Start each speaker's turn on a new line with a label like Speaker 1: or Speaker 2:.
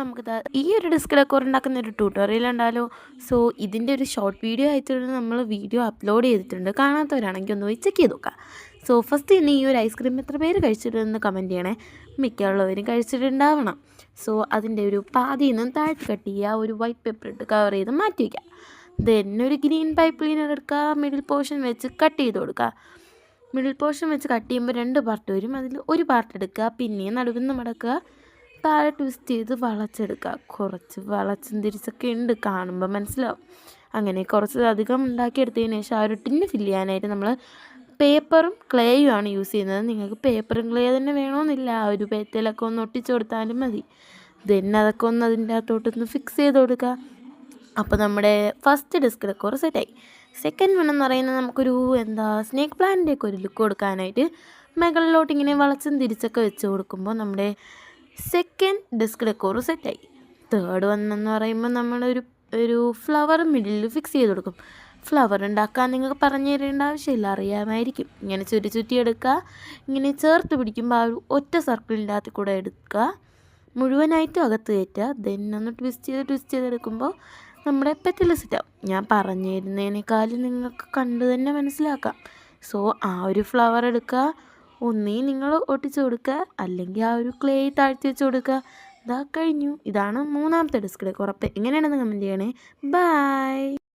Speaker 1: നമുക്ക് ഈ ഒരു ഡിസ്ക് ഡെക്കോർ ഉണ്ടാക്കുന്ന ഒരു ട്യൂട്ടോറിയൽ ഉണ്ടാലോ. സോ ഇതിൻ്റെ ഒരു ഷോർട്ട് വീഡിയോ ആയിട്ടുണ്ട് നമ്മൾ വീഡിയോ അപ്ലോഡ് ചെയ്തിട്ടുണ്ട്. കാണാത്തവരാണെങ്കിൽ ഒന്ന് പോയി ചെക്ക് ചെയ്ത് നോക്കാം. സോ ഫസ്റ്റ് ഇനി ഈ ഒരു ഐസ്ക്രീം എത്ര പേര് കഴിച്ചിട്ടുണ്ടെന്ന് കമൻറ്റ് ചെയ്യണേ. മിക്കുള്ളവരും കഴിച്ചിട്ടുണ്ടാവണം. സോ അതിൻ്റെ ഒരു പാതിയിൽ നിന്ന് താഴ്ത്തി കട്ട് ചെയ്യുക, ഒരു വൈറ്റ് പേപ്പർ ഇട്ട് കവർ ചെയ്ത് മാറ്റി വയ്ക്കുക. ദെൻ ഒരു ഗ്രീൻ പൈപ്പ് ക്ലീനർ എടുക്കുക, മിഡിൽ പോർഷൻ വെച്ച് കട്ട് ചെയ്ത് കൊടുക്കുക. മിഡിൽ പോർഷൻ വെച്ച് കട്ട് ചെയ്യുമ്പോൾ 2 പാർട്ട് വരും. അതിൽ ഒരു പാർട്ട് എടുക്കുക, പിന്നെ നടുവിൽ നിന്ന് മടക്കുക, താഴെ ട്വിസ്റ്റ് ചെയ്ത് വളച്ചെടുക്കുക. കുറച്ച് വളച്ചും തിരിച്ചൊക്കെ ഉണ്ട്, കാണുമ്പോൾ മനസ്സിലാവും. അങ്ങനെ കുറച്ച് അധികം ഉണ്ടാക്കിയെടുത്തതിന് ശേഷം ആ ഒരു ടിന്ന് ഫില്ല് ചെയ്യാനായിട്ട് നമ്മൾ പേപ്പറും ക്ലേയും ആണ് യൂസ് ചെയ്യുന്നത്. നിങ്ങൾക്ക് പേപ്പറും ക്ലേ തന്നെ വേണമെന്നില്ല, ആ ഒരു പേറ്റയിലൊക്കെ ഒന്ന് ഒട്ടിച്ചു കൊടുത്താലും മതി. ദെൻ അതൊക്കെ ഒന്ന് അതിൻ്റെ അകത്തോട്ടൊന്ന് ഫിക്സ് ചെയ്ത് കൊടുക്കുക. അപ്പോൾ നമ്മുടെ ഫസ്റ്റ് ഡിസ്ക് ഡെക്കോർ സെറ്റായി. സെക്കൻഡ് വൺ എന്ന് പറയുന്നത് നമുക്കൊരു സ്നേക്ക് പ്ലാന്റിൻ്റെയൊക്കെ ഒരു ലുക്ക് കൊടുക്കാനായിട്ട് മുകളിലോട്ട് ഇങ്ങനെ വളച്ചും തിരിച്ചൊക്കെ വെച്ച് കൊടുക്കുമ്പോൾ നമ്മുടെ സെക്കൻഡ് ഡിസ്ക് ഡെക്കോർ സെറ്റായി. തേർഡ് വൺ എന്ന് പറയുമ്പോൾ നമ്മളൊരു ഫ്ലവർ മിഡിൽ ഫിക്സ് ചെയ്ത് കൊടുക്കും. ഫ്ലവർ ഉണ്ടാക്കാൻ നിങ്ങൾക്ക് പറഞ്ഞു തരേണ്ട ആവശ്യമില്ല, അറിയാമായിരിക്കും. ഇങ്ങനെ ചുറ്റി എടുക്കുക, ഇങ്ങനെ ചേർത്ത് പിടിക്കുമ്പോൾ ആ ഒരു ഒറ്റ സർക്കിളിൻ്റെ അകത്ത് കൂടെ എടുക്കുക, മുഴുവനായിട്ടും അകത്ത് കയറ്റുക. ദെൻ ഒന്ന് ട്വിസ്റ്റ് ചെയ്തെടുക്കുമ്പോൾ നമ്മുടെ പെറ്റൽ സെറ്റാവും. ഞാൻ പറഞ്ഞു തരുന്നതിനേക്കാളും നിങ്ങൾക്ക് കണ്ടു തന്നെ മനസ്സിലാക്കാം. സോ ആ ഒരു ഫ്ലവർ എടുക്കുക, ഒന്നീ നിങ്ങൾ ഒട്ടിച്ചു കൊടുക്കുക, അല്ലെങ്കിൽ ആ ഒരു ക്ലേ താഴ്ത്തി വെച്ച് കൊടുക്കുക. ഇതാ കഴിഞ്ഞു. ഇതാണ് മൂന്നാമത്തെ ഡിസ്ക് ഡെക്കോർ. എങ്ങനെയാണെന്ന് കമൻറ്റ് ചെയ്യണേ. ബൈ.